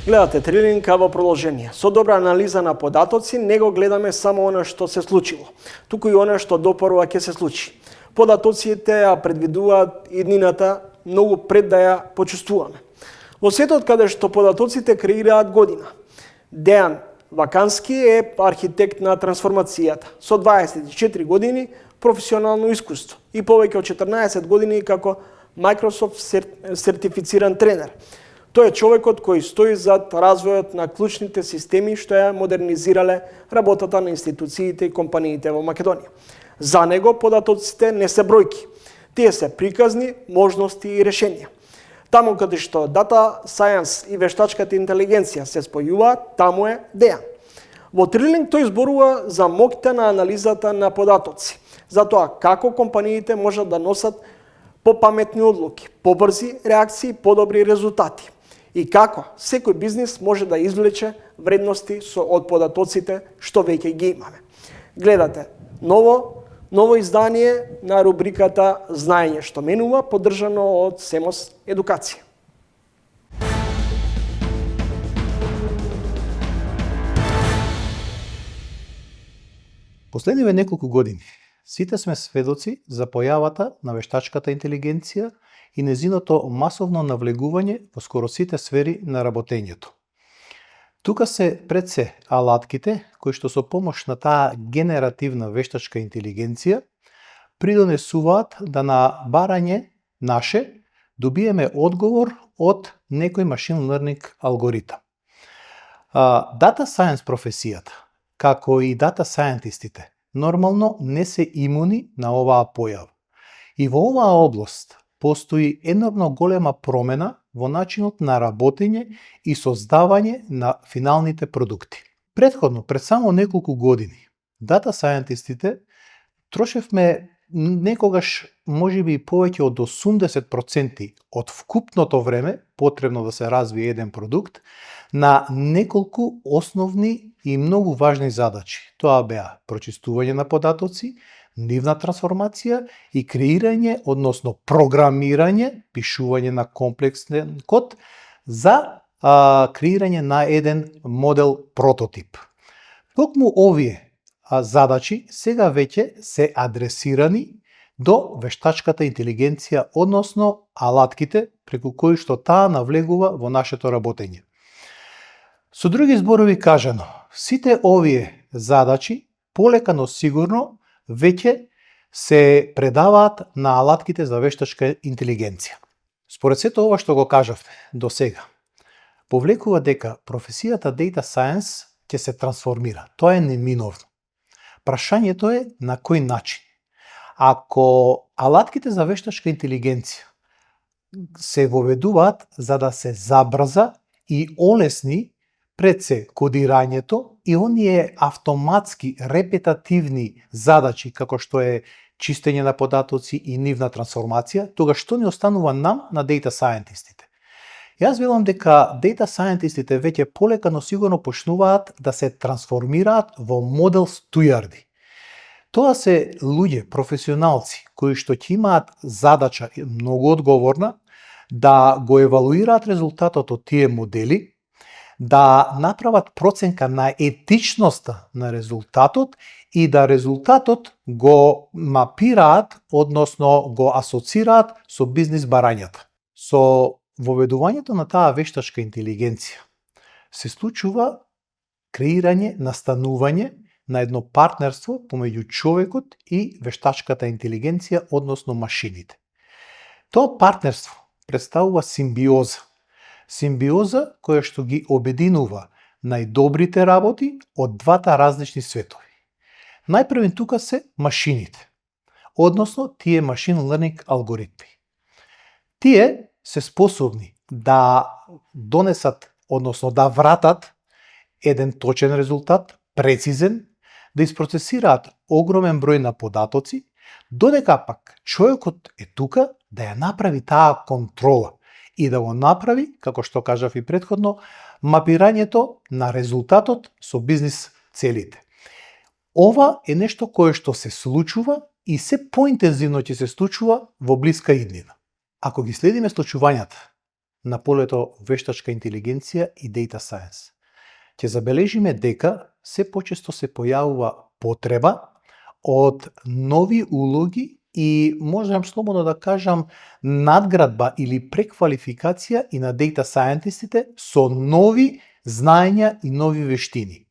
Гледате Трилинка во продолжение. Со добра анализа на податоци не го гледаме само она што се случило, туку и она што допорува ќе се случи. Податоците ја предвидуваат иднината многу пред да ја почувствуваме. Во светот каде што податоците креираат година, Дејан Вакански е архитект на трансформацијата со 24 години професионално искуство и повеќе од 14 години како Microsoft сертифициран тренер. Тој е човекот кој стои зад развојот на клучните системи што ја модернизирале работата на институциите и компаниите во Македонија. За него податоците не се бројки. Тие се приказни, можности и решенија. Таму каде што Data Science и вештачката интелигенција се спојуваат, таму е Дејан. Во Трилинг тој зборува за моќта на анализата на податоци, за тоа како компаниите можат да носат попаметни одлуки, побрзи реакции, подобри резултати и како секој бизнис може да извлече вредности од податоците што веќе ги имаме. Гледате ново издание на рубриката Знаење што менува, поддржано од Семос Едукација. Последниве неколку години сите сме сведоци за појавата на вештачката интелигенција и незиното масовно навлегување во скоро сите сфери на работењето. Тука се пред се алатките кои што со помош на таа генеративна вештачка интелигенција придонесуваат да на барање наше добиеме одговор од некој машин лернинг алгоритам. Data Science професијата, како и дата сајентистите, нормално не се имуни на оваа појава. И во оваа област постои енормно голема промена во начинот на работење и создавање на финалните продукти. Претходно, пред само неколку години, дата сајентистите трошевме некогаш можеби повеќе од 80% од вкупното време потребно да се развие еден продукт на неколку основни и многу важни задачи. Тоа беа прочистување на податоци, нивна трансформација и креирање, односно програмирање, пишување на комплексен код за креирање на еден модел прототип. Токму овие задачи сега веќе се адресирани до вештачката интелигенција, односно алатките преку кои што таа навлегува во нашето работење. Со други зборови кажано, сите овие задачи полека но сигурно веќе се предаваат на алатките за вештачка интелигенција. Според сето ова што го кажавме до сега, повлекува дека професијата Data Science ќе се трансформира. Тоа е неминовно. Прашањето е на кој начин. Ако алатките за вештачка интелигенција се воведуваат за да се забрза и олесни пред се кодирањето и оние автоматски репетативни задачи како што е чистење на податоци и нивна трансформација, тогаш што ни останува нам на Data Scientistите? Јас велам дека Data Scientistите веќе полека но сигурно почнуваат да се трансформираат во модел стујарди. Тоа се луѓе, професионалци, кои што ќе имаат задача многу одговорна да го евалуираат резултатот од тие модели, да направат проценка на етичноста на резултатот и да резултатот го мапираат, односно го асоцираат со бизнис барањата. Со воведувањето на таа вештачка интелигенција се случува креирање, настанување на едно партнерство помеѓу човекот и вештачката интелигенција, односно машините. Тоа партнерство представува симбиоза. Симбиоза која што ги обединува најдобрите работи од двата различни светови. Најпрвен тука се машините, односно тие машин лернинг алгоритми. Тие се способни да донесат, односно да вратат еден точен резултат, прецизен, да isпроцесираат огромен број на податоци, додека пак човекот е тука да ја направи таа контрола и да го направи, како што кажав и претходно, мапирањето на резултатот со бизнис целите. Ова е нешто кое што се случува и се поинтензивно ќе се случува во блиска иднина. Ако ги следиме случувањата на полето вештачка интелигенција и data science. Ќе забележиме дека се почесто се појавува потреба од нови улоги и можам слободно да кажам надградба или преквалификација и на data scientistите со нови знаења и нови вештини.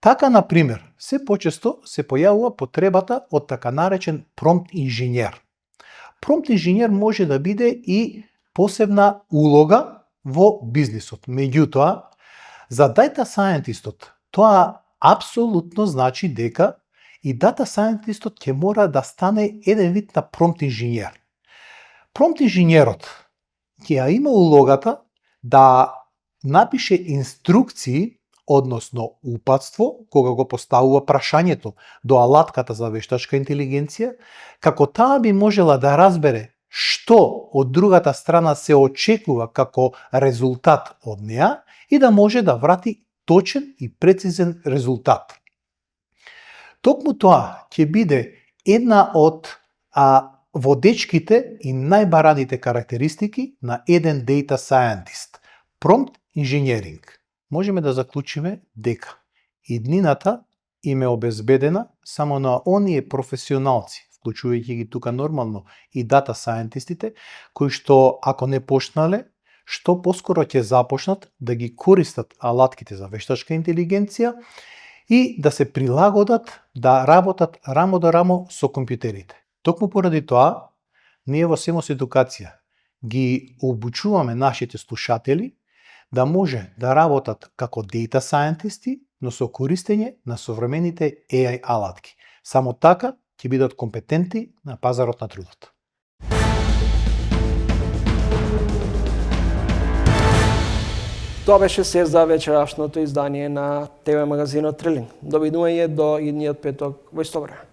Така, например, се почесто се појавува потребата од така наречен промпт инженер. Промпт инженер може да биде и посебна улога во бизнисот. Меѓутоа, за data scientistот тоа апсолутно значи дека и data scientistот ќе мора да стане еден вид на промпт инженер. Промпт инженерот ќе ја има улогата да напише инструкции, односно упатство, кога го поставува прашањето до алатката за вештачка интелигенција, како таа би можела да разбере што од другата страна се очекува како резултат од неа и да може да врати точен и прецизен резултат. Токму тоа ќе биде една од водечките и најбараните карактеристики на еден data scientist. Промпт инженеринг. Можеме да заклучиме дека иднината им е обезбедена само на оние професионалци, вклучувајќи ги тука нормално и data scientistите, кои што ако не почнале, што поскоро ќе започнат да ги користат алатките за вештачка интелигенција и да се прилагодат да работат рамо до рамо со компјутерите. Токму поради тоа, ние во Семос Едукација ги обучуваме нашите слушатели да може да работат како data scientisti, но со користење на современите AI алатки. Само така ќе бидат компетентни на пазарот на трудот. Тоа беше се за вечерашното издание на ТВ магазинот Трилинг. Довидување до идниот петок во исто време.